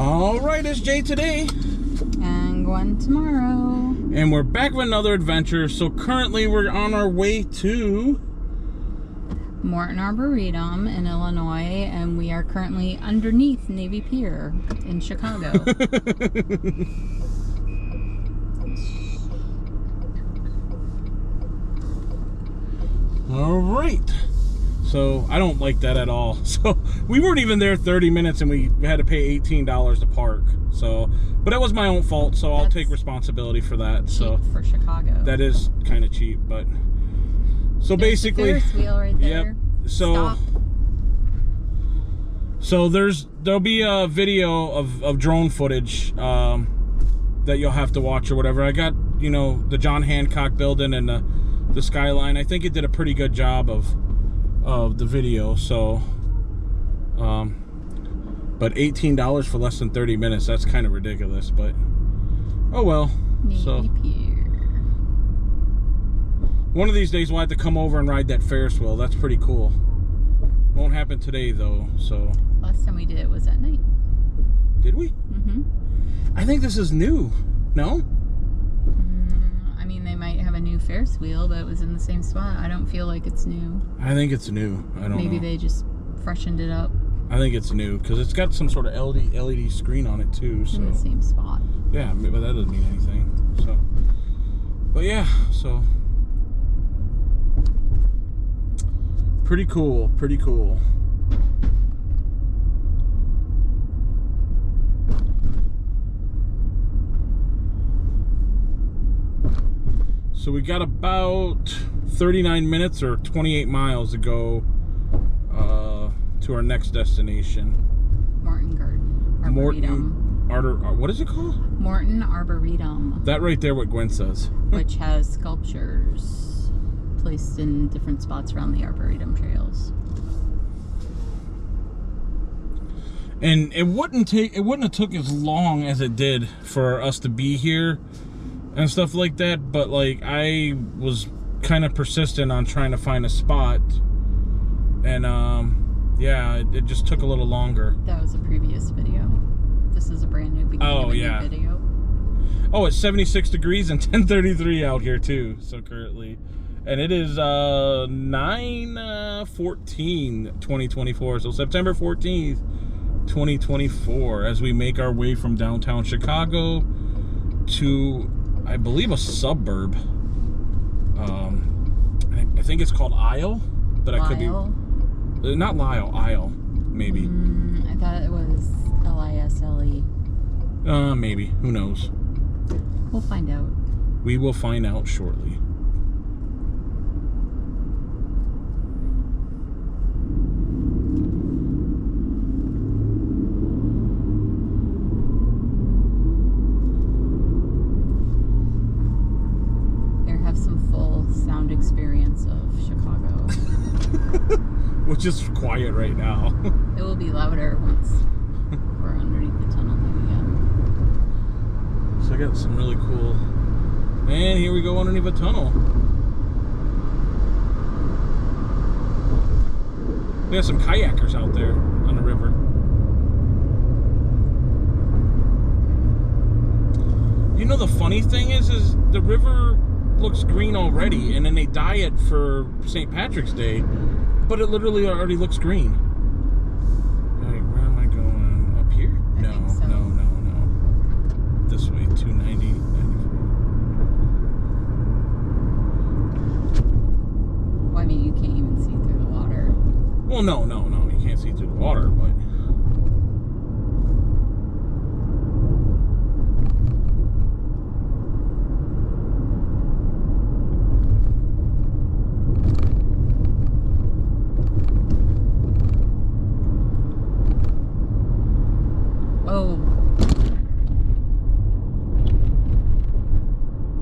All right, it's Jay today. And Gwen tomorrow. And we're back with another adventure. So currently we're on our way to Morton Arboretum in Illinois, and we are currently underneath Navy Pier in Chicago. All right. So I don't like that at all. So we weren't even there 30 minutes and we had to pay $18 to park. So, but that was my own fault. So I'll take responsibility for that. So for Chicago, that is kind of cheap, but so there's basically, the Ferris wheel right there. Yep. So, there'll be a video of drone footage that you'll have to watch or whatever. I got, you know, the John Hancock building and the skyline. I think it did a pretty good job of the video. So, but $18 for less than 30 minutes, that's kind of ridiculous, but oh well. So one of these days we'll have to come over and ride that Ferris wheel. That's pretty cool. Won't happen today though. So last time we did it was at night. Did we? Mm-hmm. I think this is new. No? I mean, they might have a new Ferris wheel, but it was in the same spot. I don't feel like it's new. I think it's new. I don't know. Maybe they just freshened it up. I think it's new because it's got some sort of LED screen on it too. So in the same spot. Yeah, but that doesn't mean anything. So, but yeah, so pretty cool. Pretty cool. So we got about 39 minutes or 28 miles to go to our next destination. Morton Arboretum. What is it called? Morton Arboretum. That right there, what Gwen says. Which has sculptures placed in different spots around the Arboretum trails. And it wouldn't have took as long as it did for us to be here and stuff like that, but like I was kind of persistent on trying to find a spot, and yeah, it just took a little longer. That was a previous video. This is a brand new beginning of a new video. Oh, it's 76 degrees and 10:33 out here too, so currently, and it is 9/14/2024, so September 14th 2024, as we make our way from downtown Chicago to, I believe, a suburb. I think it's called Isle, but Lisle? I could be not Lisle, Isle, maybe. I thought it was Lisle. Maybe. Who knows? We'll find out. We will find out shortly. Experience of Chicago. Which is quiet right now. It will be louder once we're underneath the tunnel again. So I got some really cool, and here we go underneath a tunnel. We have some kayakers out there on the river. You know, the funny thing is the river looks green already, and then they dye it for St. Patrick's Day, but it literally already looks green. Like, where am I going? Up here? I think so. No. This way, 290. Well, I mean, you can't even see through the water. Well, no, you can't see through the water, but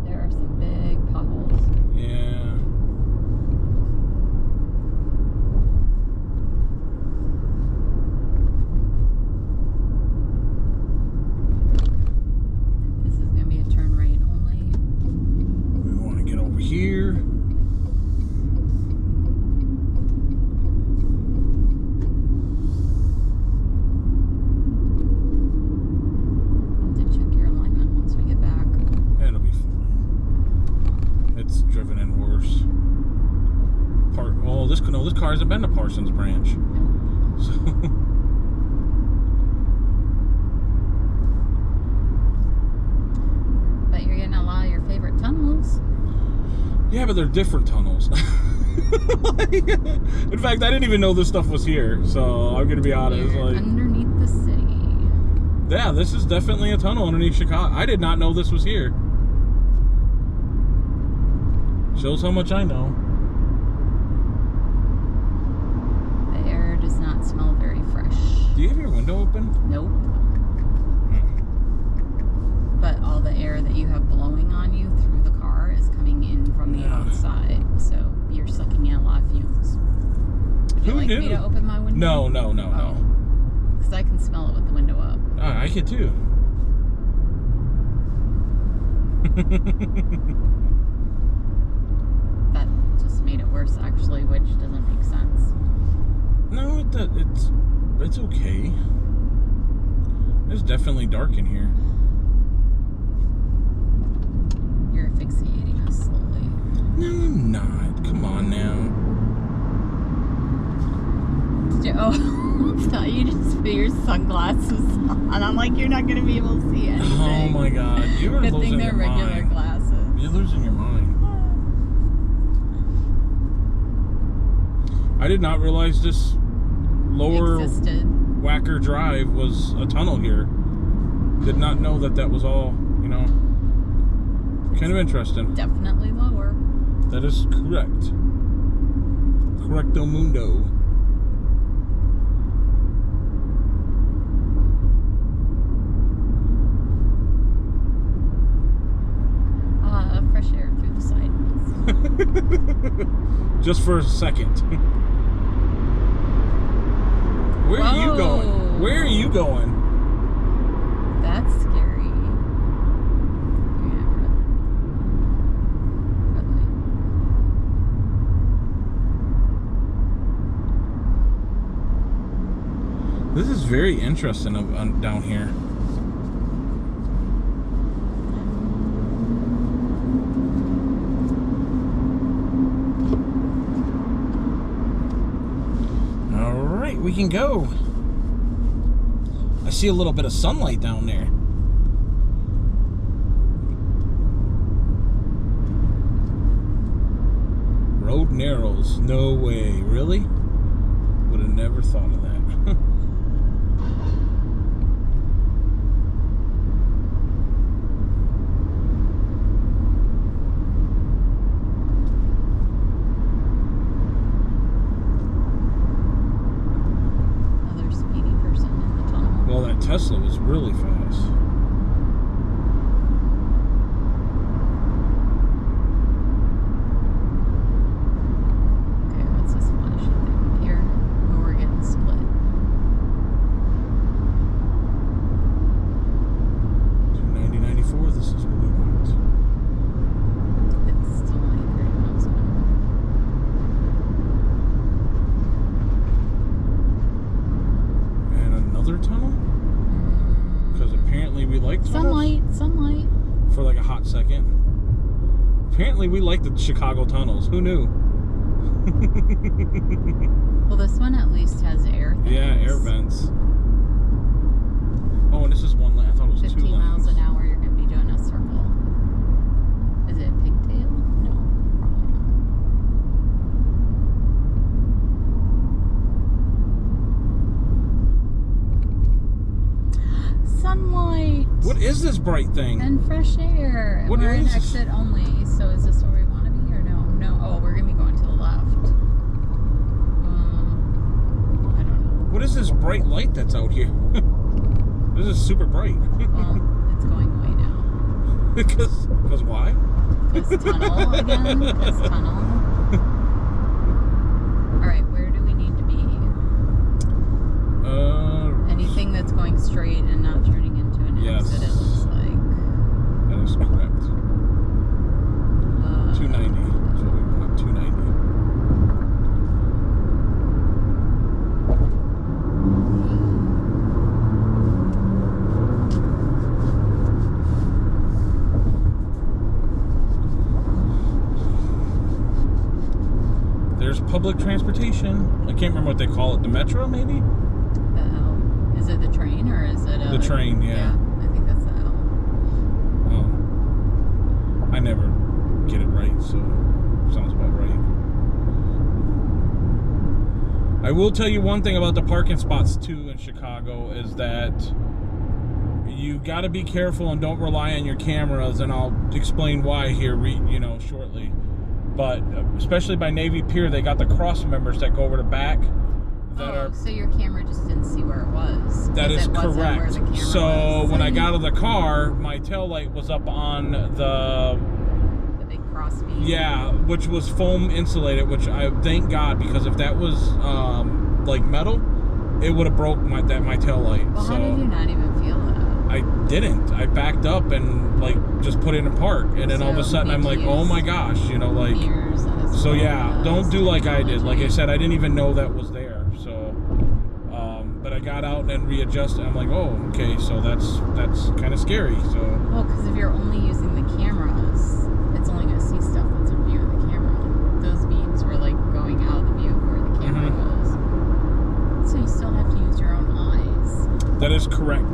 there are some big potholes. yeah. in the Parsons branch. So But you're getting a lot of your favorite tunnels. yeah, but they're different tunnels. In fact, I didn't even know this stuff was here. So I'm gonna be honest. You're Like, underneath the city. yeah, this is definitely a tunnel underneath Chicago. I did not know this was here. Shows how much I know. The air does not smell very fresh. Do you have your window open? Nope. But all the air that you have blowing on you through the car is coming in from the outside. So you're sucking in a lot of fumes. Would you Who like knew? me to open my window? No. Because I can smell it with the window up. I can too. That just made it worse, actually, which doesn't make sense. No, it's okay. It's definitely dark in here. You're asphyxiating us slowly. No, I'm not. Come on now. Oh, I thought you just put your sunglasses on. I'm like, you're not going to be able to see anything. Oh my god. You are Good losing thing your they're regular mind. glasses. You're losing your mind. I did not realize this lower Existed. Whacker Drive was a tunnel here. Did not know that was all, kind of interesting. Definitely lower. That is correct. Correcto mundo. Fresh air through the side. Just for a second. Where are you going? Where are you going? That's scary. Yeah, red light. This is very interesting down here. We can go. I see a little bit of sunlight down there. Road narrows. No way. Really? Would have never thought of that. Tesla was really fast. Okay, what's this flashing thing up here? Oh, we're getting split. 290/94, this is what we want. It's still only 30 miles an hour. And another tunnel? Because apparently we like tunnels. Sunlight. For like a hot second. Apparently we like the Chicago tunnels. Who knew? Well, this one at least has air things. Yeah, air vents. Oh, and this is one lane. I thought it was 2 lanes. 15 miles an hour, you're going to be doing a circle. Is it pigtail? No, probably not. Sunlight. What is this bright thing? And fresh air. And What we're in is this? exit only, so is this where we want to be or no? No. Oh, we're going to be going to the left. I don't know. What is this bright light that's out here? This is super bright. Well, it's going away now. Because why? Because tunnel again. Because tunnel. Alright, where do we need to be? Anything that's going straight and not turning into an exit, it looks like. That is correct. 290 is what we want. 290. There's public transportation. I can't remember what they call it. The metro, maybe? The L. Is it the train or is it The train, yeah. Yeah, I think that's the L. Oh. I never get it right, so sounds about right. I will tell you one thing about the parking spots, too, in Chicago, is that you got to be careful and don't rely on your cameras, and I'll explain why here, shortly. But especially by Navy Pier, they got the cross members that go over the back. So your camera just didn't see where it was. That is correct. Where the camera so was. when I got out of the car, my tail light was up on the big cross beam. Yeah, which was foam insulated, which I thank God, because if that was like metal, it would have broke my tail light. Well, so how did you not even feel that? I didn't. I backed up and like just put it in park, and then all of a sudden I'm like, oh my gosh, like. So yeah, don't do like I did. Like I said, I didn't even know that was there. So, but I got out and then readjusted. I'm like, oh, okay, so that's kind of scary. So. Well, because if you're only using the cameras, it's only going to see stuff that's in view of the camera. Those beams were like going out of the view of where the camera goes. So you still have to use your own eyes. That is correct.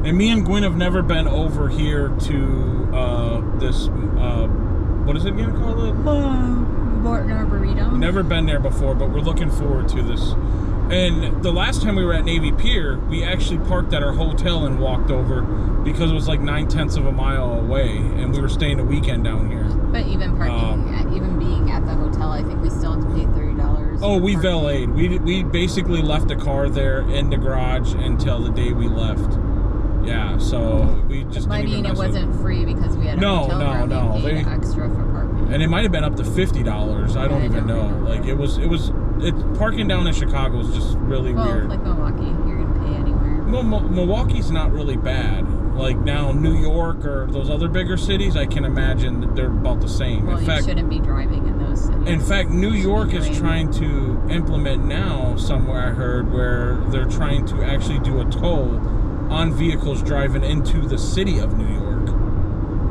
And me and Gwen have never been over here to this, what is it again called? Morton Arboretum. Never been there before, but we're looking forward to this. And the last time we were at Navy Pier, we actually parked at our hotel and walked over because it was like 9/10 of a mile away, and we were staying a weekend down here. But even parking, even being at the hotel, I think we still have to pay $30. Oh, we valeted. We basically left the car there in the garage until the day we left. Yeah, so we just didn't even it wasn't free because we had a hotel room. No. They paid extra for parking. And it might have been up to $50. I don't even know. Like it was parking down in Chicago is just really weird. Like Milwaukee, you're gonna pay anywhere. Well, Milwaukee's not really bad. Like now, New York or those other bigger cities, I can imagine that they're about the same. Well, in fact, you shouldn't be driving in those cities. In fact, New York is trying to implement now, somewhere I heard, where they're trying to actually do a toll on vehicles driving into the city of New York,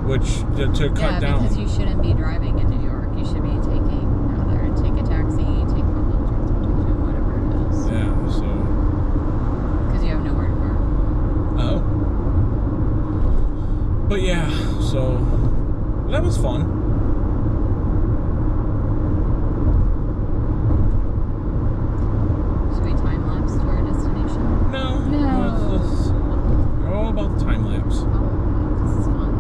which to cut down. Because you shouldn't be driving in New York. You should be take a taxi, take public transportation, whatever it is. Yeah, so. Because you have nowhere to park. Oh. But yeah, so that was fun. Should we time lapse to our destination? No. Let's all about the time lapse. Oh, this is fun.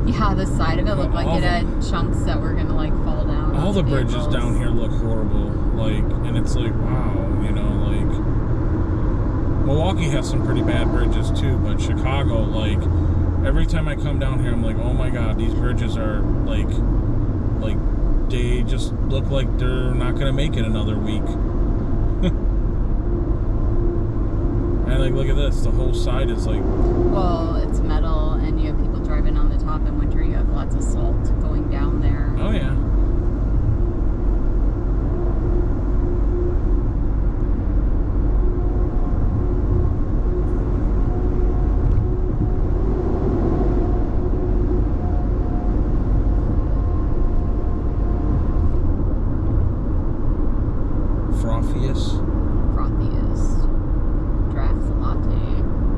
Yeah, the side of it looked like it had chunks that were gonna like fall down. All the bridges down here look horrible. Like, and it's like, wow, like Milwaukee has some pretty bad bridges too, but Chicago, like every time I come down here, I'm like, oh my God, these bridges are like they just look like they're not gonna make it another week. And like, look at this, the whole side is like. Well, it's metal, and you have people driving on the top in winter. You have lots of salt going down there. Oh yeah. Frothiest. Draft latte.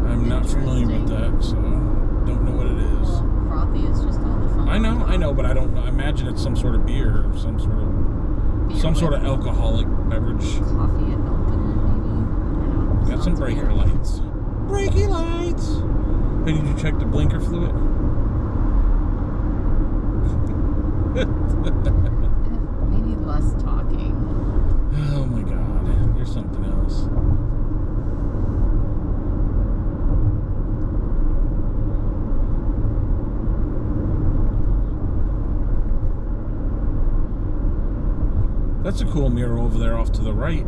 I'm not familiar with that, so don't know what it is. Well, frothy is just all the foam. I know, but I don't. I imagine it's some sort of beer or some sort of alcoholic beverage. Coffee and milk in it, maybe. I don't know. Got some breaker lights. Breaky lights. Hey, did you check the blinker fluid? Maybe less talking. Oh That's a cool mural over there off to the right.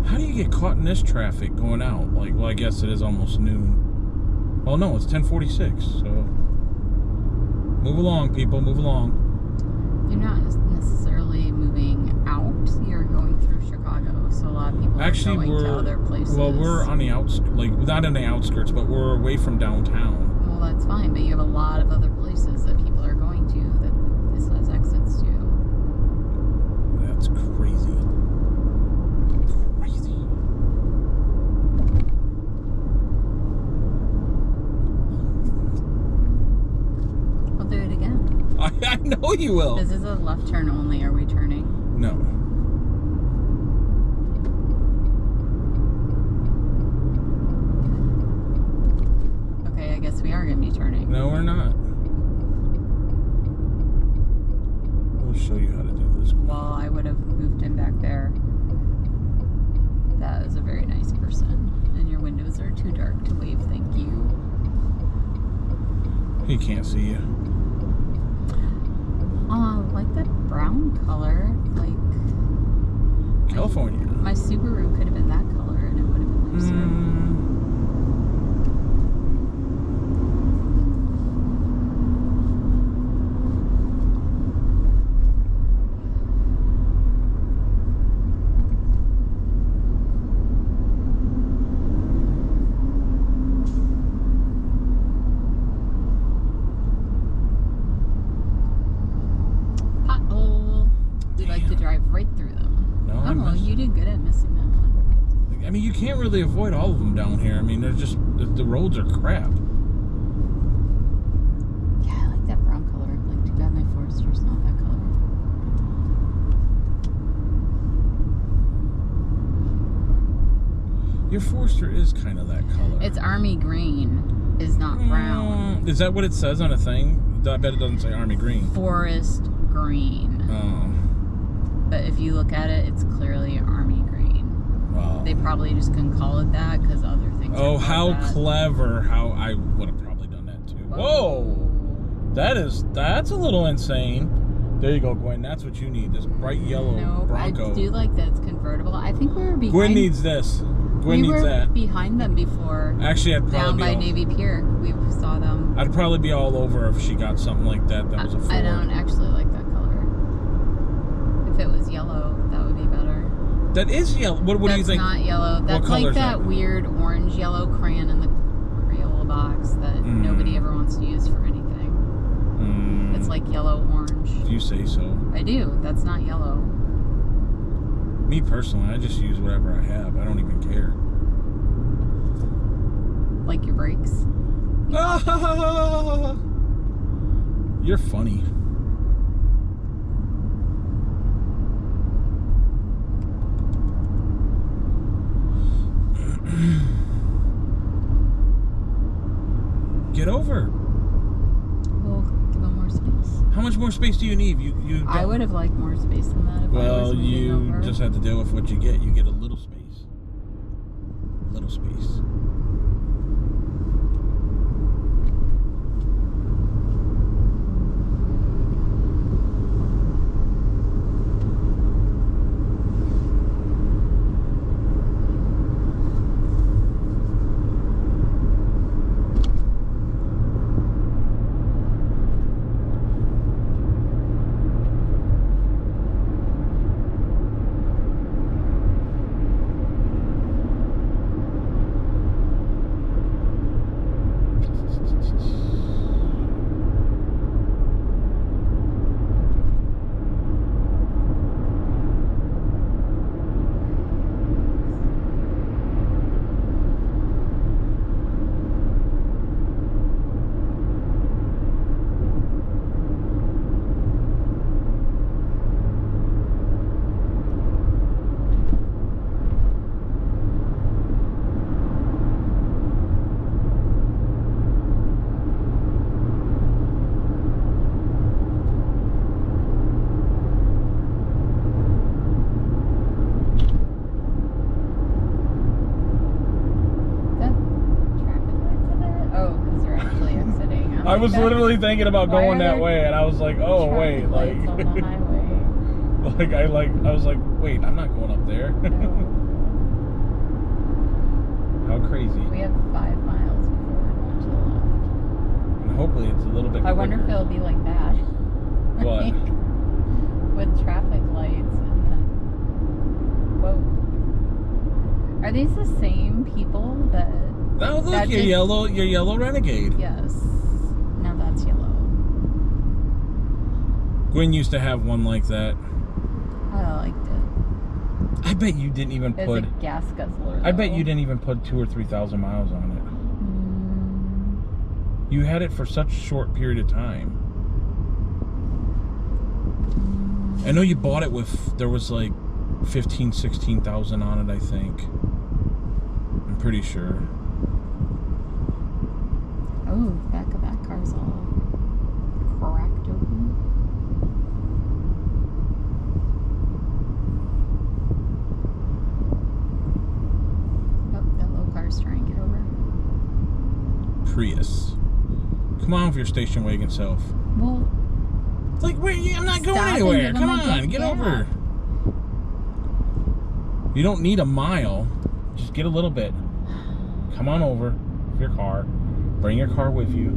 How do you get caught in this traffic going out? Like, well, I guess it is almost noon. Well, no, it's 10:46, so move along, people, move along. You're not necessarily moving out. You're going through Chicago, so a lot of people Actually, are going to other places. Well, we're on the outskirts, like, not in the outskirts, but we're away from downtown. Well, that's fine, but you have a lot of other places that people are going to that this has exits to. That's crazy. Crazy. I'll do it again. I know you will. This is a left turn only. Are we turning? No. Okay, I guess we are going to be turning. No, we're not. We'll show you how to do this. Well, I would have moved him back there. That is a very nice person. And your windows are too dark to wave, thank you. He can't see you. Like that brown color. Like California. my Subaru could have been that color and it would have been nicer. Drive right through them. No, oh, you did good at missing that one. I mean, you can't really avoid all of them down here. I mean, they're just, the roads are crap. Yeah, I like that brown color. Like, too bad my Forrester's not that color. Your Forester is kind of that color. It's army green, is not brown. Is that what it says on a thing? I bet it doesn't say army green. Forest green. Oh. But if you look at it, it's clearly army green. Wow. They probably just couldn't call it that because other things. Oh, are called how that. clever. How I would have probably done that too. Whoa. That's a little insane. There you go, Gwen. That's what you need. This bright yellow No, Bronco. I do like that it's convertible. I think we were behind. Gwen needs this. Gwen we needs were that. behind them before. Actually, I'd Down probably by Navy Pier, we saw them. I'd probably be all over if she got something like that. That was a Ford. I don't actually like that color. If it was yellow, that would be better. That is yellow. What do you think? That's not yellow. That's color like is that that? weird orange yellow crayon in the Crayola box that nobody ever wants to use for anything. It's like yellow orange. If you say so. I do. That's not yellow. Me personally, I just use whatever I have. I don't even care. Like your brakes. You're funny. Get over. We'll give them more space. How much more space do you need? You I would have liked more space than that if I was moving you over. just have to deal with what you get. You get a little space. Little space. was literally thinking about Why going are that there way, and I was like, oh wait, traffic like, lights on the highway. I was like, wait, I'm not going up there. No. How crazy. We have 5 miles before we're going to the left. And hopefully it's a little bit I wonder if quicker. it'll be like that. What? Like, with traffic lights and then... Whoa. Are these the same people that... Oh, look, that your just- yellow Renegade. Yes. Now that's yellow. Gwen used to have one like that. I liked it. I bet you didn't even It's put... a gas guzzler, I bet though. you didn't even put 2,000 or 3,000 miles on it. You had it for such a short period of time. I know you bought it with, there was like 15,000, 16,000 on it, I think. I'm pretty sure. Oh, back of that car's all cracked open. Oh, that little car's trying to get over. Prius. Come on with your station wagon self. Well, Like, wait, I'm not going Stop and anywhere. give Come him a on, good get gap. over. You don't need a mile. Just get a little bit. Come on over with your car. Bring your car with you.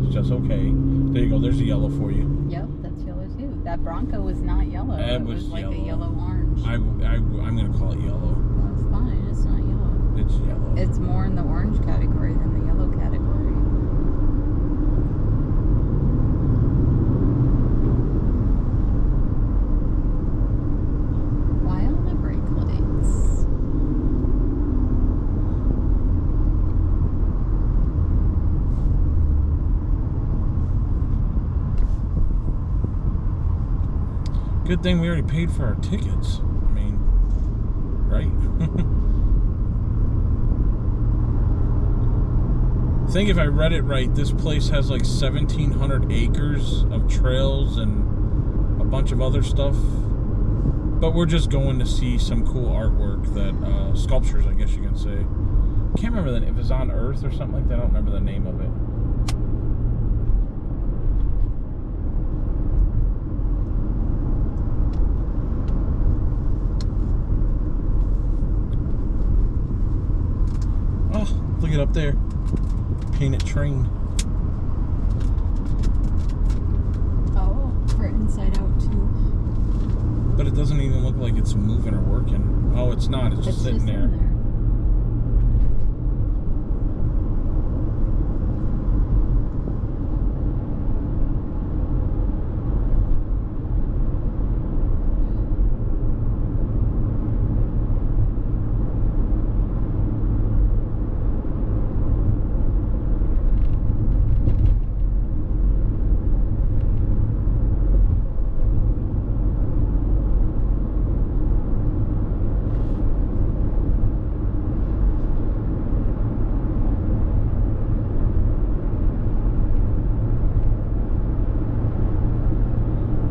It's just okay. There you go. There's a yellow for you. yep, that's yellow too. That Bronco was not yellow. It It was was like yellow. a yellow-orange. I'm going to call it yellow. That's fine. It's not yellow. It's yellow. It's more in the orange category than the yellow category. Why on the brake lights? Good thing we already paid for our tickets. I mean, right? I think if I read it right, this place has like 1,700 acres of trails and a bunch of other stuff. But we're just going to see some cool artwork that, sculptures, I guess you can say. Can't remember the name. If it's on Earth or something like that, I don't remember the name of it. Oh, look it up there. Painted train. Oh, we're inside out too. But it doesn't even look like it's moving or working. Oh, it's not. It's just sitting there. in there.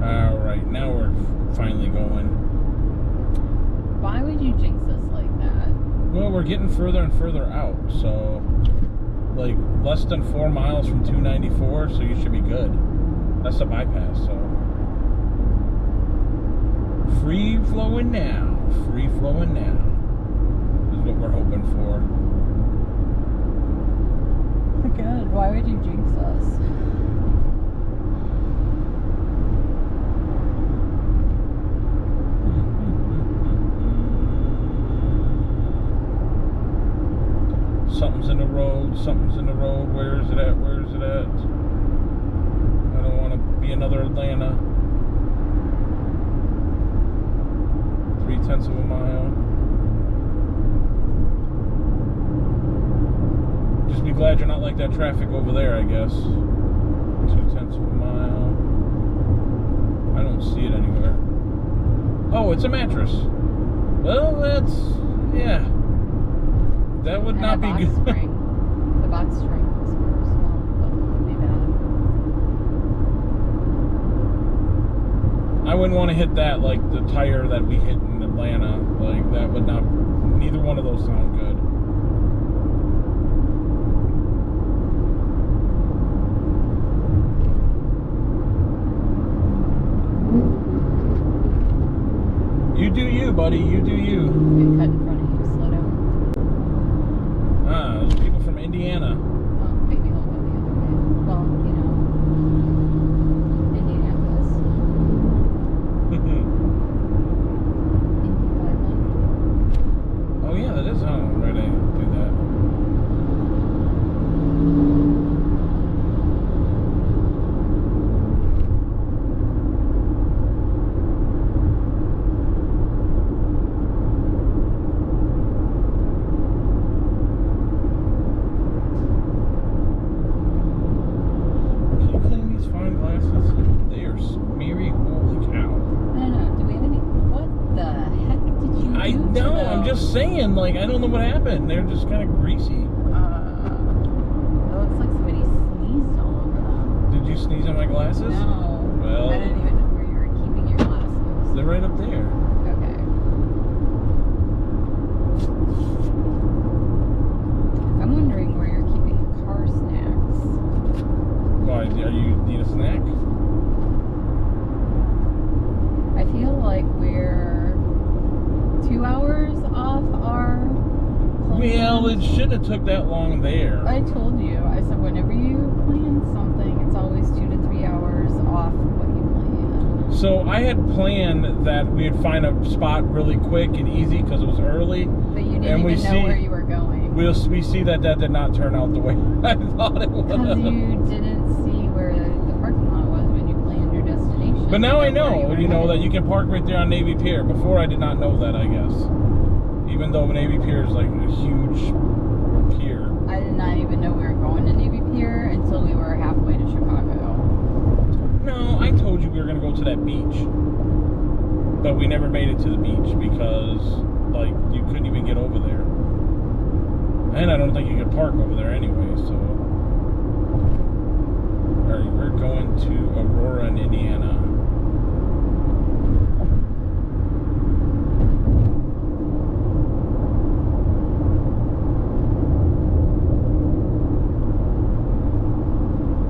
Alright, now we're finally going. Why would you jinx us like that? Well, we're getting further and further out, so like less than 4 miles from 294, so you should be good. That's the bypass, so free flowing now. Free flowing now is what we're hoping for. Good. Why would you jinx us? Something's in the road, something's in the road. Where is it at? Where is it at? I don't want to be another Atlanta. 0.3 of a mile. Just be glad you're not like that traffic over there, I guess. 0.2 of a mile. I don't see it anywhere. Oh, it's a mattress. Well, that's, yeah. That would not be good. Spring. The box spring was small. Both would be bad. I wouldn't want to hit that like the tire that we hit in Atlanta. Like, that would not, neither one of those sound good. do you, buddy. You do you. Get cut in front of you. Slow down. There's people from Indiana. Oh, maybe he'll go the other way. Well, you know, Indianapolis. Indy 500. Oh yeah, that is right. I do that. Saying, like, I don't know what happened. They're just kind of greasy. It looks like somebody sneezed all over them. Did you sneeze on my glasses? No. Well, I didn't even know where you were keeping your glasses. They're right up there. Okay. I'm wondering where you're keeping car snacks. Why? Are you need a snack? I feel like we're 2 hours off our plans. Well, it shouldn't have took that long there. I told you. I said whenever you plan something, it's always 2 to 3 hours off what you plan. So I had planned that we'd find a spot really quick and easy because it was early. But you didn't even know where you were going. We see that did not turn out the way I thought it would. Because you didn't see where the parking lot was when you planned your destination. But now I know, you know, that you can park right there on Navy Pier. Before I did not know that, I guess. Even though Navy Pier is like a huge pier. I did not even know we were going to Navy Pier until we were halfway to Chicago. No, I told you we were going to go to that beach. But we never made it to the beach because, like, you couldn't even get over there. And I don't think you could park over there anyway, so. Alright, we're going to Aurora in Indiana.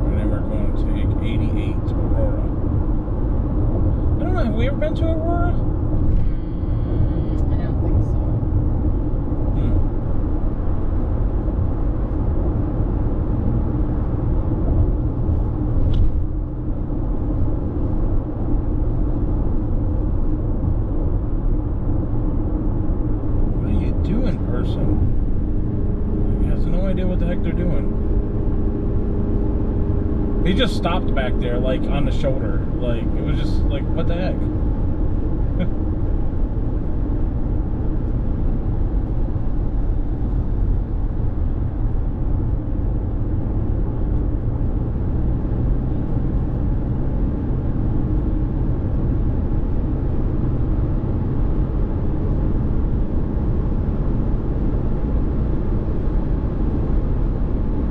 And then we're going to take 88 to Aurora. I don't know, have we ever been to Aurora? I don't think so. What are you doing, person? He has no idea what the heck they're doing. He just stopped back there, like, on the shoulder. Like, it was just, like, what the heck?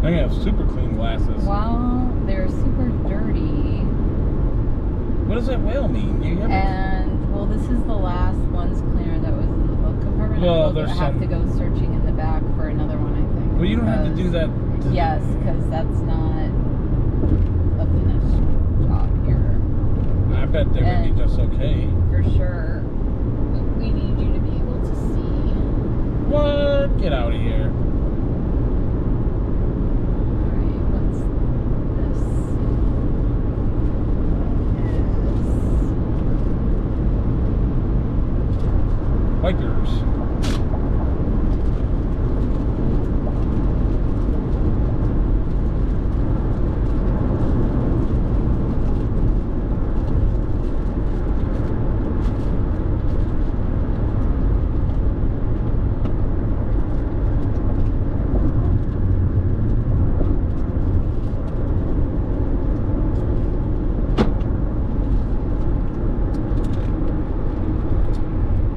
I have super clean glasses. Well, they're super dirty. What does that whale mean? And, well, this is the last lens cleaner that was in the book compartment. Well, We'll have to go searching in the back for another one, I think. Well, you don't have to do that. Yes, because that's not a finished job here. I bet they're going to be just okay. For sure. But we need you to be able to see. What? Get out of here. Alright, what's this? Bikers.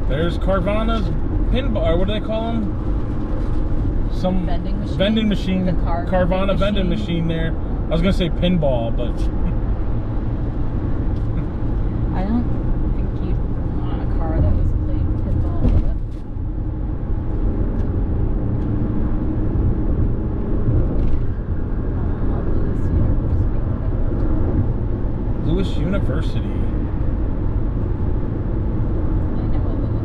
There's Carvana's pinball, or what do they call them? Some vending machine. Vending machine. The Carvana vending machine there. I was gonna say pinball, but I don't think you'd want a car that was played pinball with. Lewis University. I know a Lewis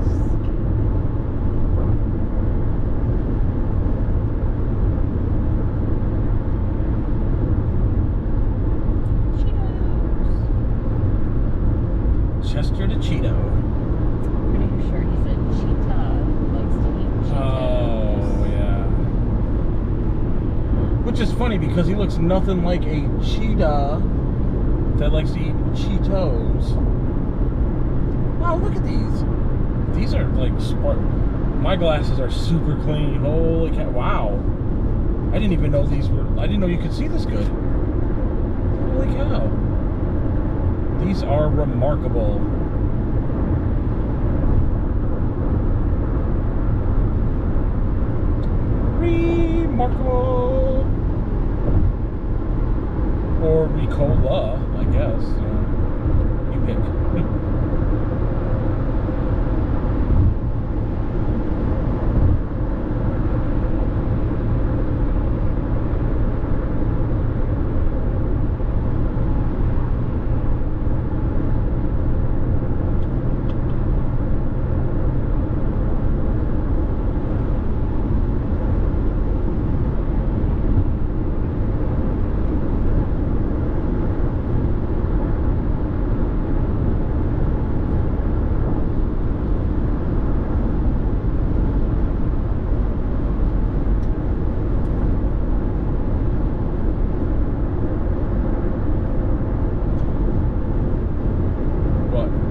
Chester the Cheeto. Pretty sure he said cheetah likes to eat cheetahs. Oh, yeah. Which is funny because he looks nothing like a cheetah that likes to eat Cheetos. Wow, look at these. These are like my glasses are super clean. Holy cow. Wow. I didn't even know these were. I didn't know you could see this good. Holy cow. These are remarkable. Remarkable. Or Ricola, I guess. You pick.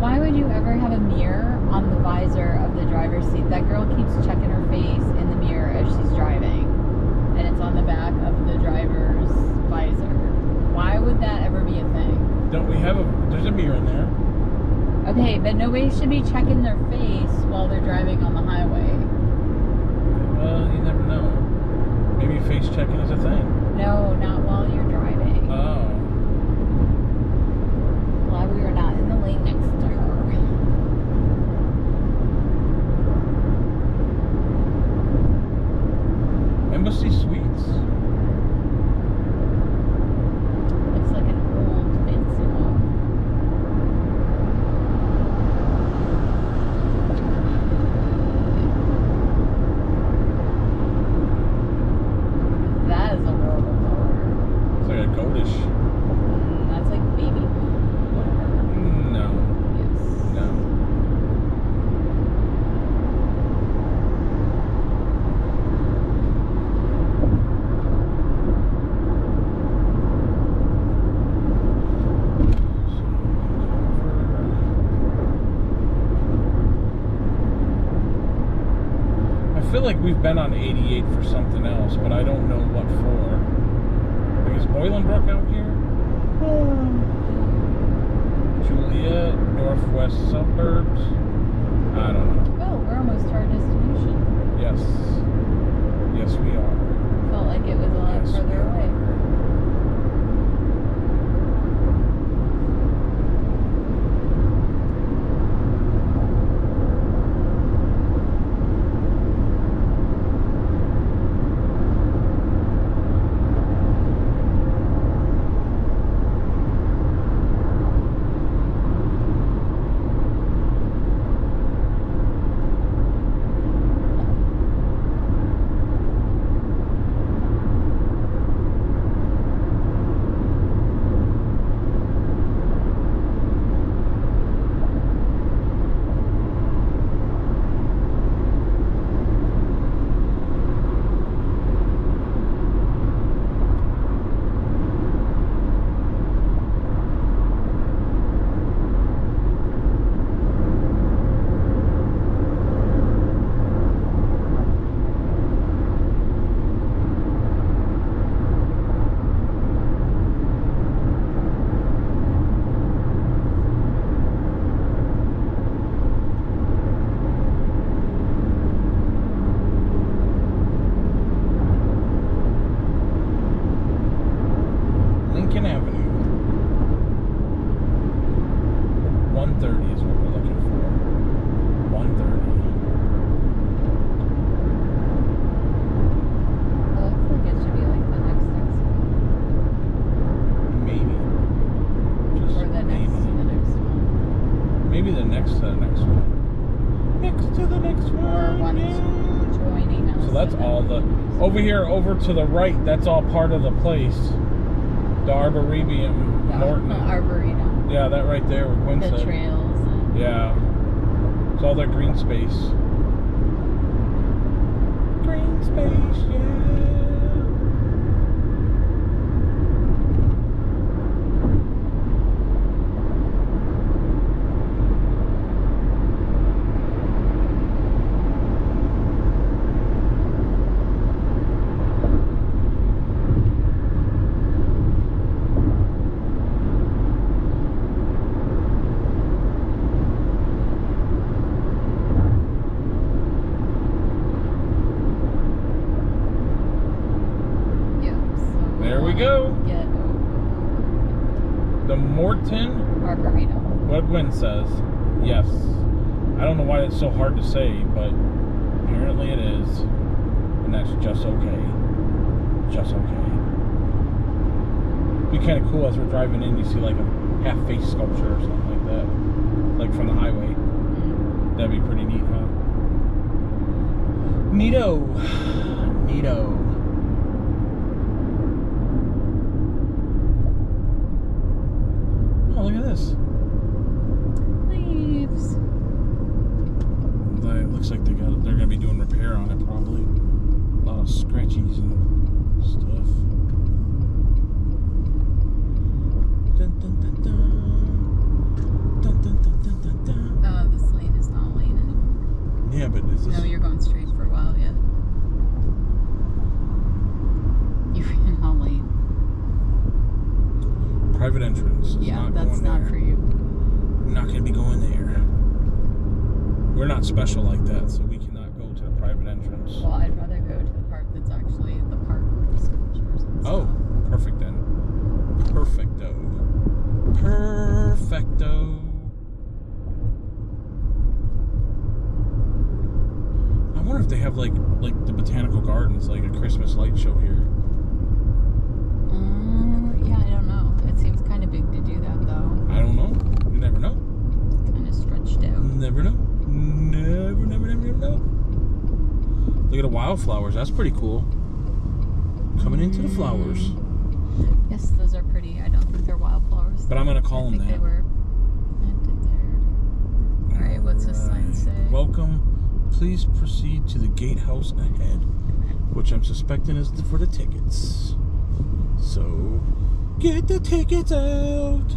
Why would you ever have a mirror on the visor of the driver's seat? That girl keeps checking her face in the mirror as she's driving, and it's on the back of the driver's visor. Why would that ever be a thing? Don't we have there's a mirror in there. Okay, but nobody should be checking their face while they're driving on the highway. Well, you never know. Maybe face checking is a thing. No, not while you're driving. Oh. Glad we were not in the lane next to her. Embassy Suites. Looks like an old fancy home. That is a horrible color. It's like a goldish. That's like baby blue. Whatever. No. Yes. No. I feel like we've been on 88 for something else, but I don't know what for. Like, is Boylenbrook out here? Juliet, Northwest Suburbs. I don't know. Oh, we're almost to our destination. Yes. Yes, we are. Felt like it was a lot Yes, we further away. are. Lincoln Avenue. 130 is what we're looking for. 130. It looks like it should be like the next exit. Maybe. Just Or the maybe. next to the next one. Maybe the next to the next one. Next to the next Or one. one Yeah. joining us. So that's and then all the over here, over to the right. That's all part of the place. The Arboretum, the Morton. Arboretum. Yeah, that right there. Where Gwen The said. trails and Yeah. It's all that green space. Green space, yeah. There we go. Get The Morton Arboretum. What Gwen says. Yes. I don't know why it's so hard to say, but apparently it is. And that's just okay. Just okay. It'd be kind of cool as we're driving in, you see like a half-face sculpture or something like that. Like from the highway. That'd be pretty neat, huh? Neato. Neato. Oh, look at this. Leaves. It looks like they're gonna be doing repair on it probably. A lot of scratchies and stuff. Dun, dun, dun, dun. Dun, dun, dun, dun, dun, dun. This lane is not lane anymore. Yeah, but is this? No, you're going straight for a while yet. You're in all lane. Private entrance. Yeah, that's not for you. I'm not gonna be going there. We're not special like that, so we cannot go to the private entrance. Well, I'd rather go to the park that's actually the park with sculptures and Oh, stuff. perfect then. Perfecto. Perfecto. I wonder if they have like the botanical gardens, like a Christmas light show here. Yeah, I don't know. It seems kind of big to do that, though. I don't know. You never know. Kind of stretched out. Never know. Never know. Look at the wildflowers. That's pretty cool. Coming into the flowers. Yes, those are pretty. I don't think they're wildflowers. But I'm gonna call them I think that. they were planted there. All right, what's this sign say? Welcome. Please proceed to the gatehouse ahead, which I'm suspecting is for the tickets. So, get the tickets out.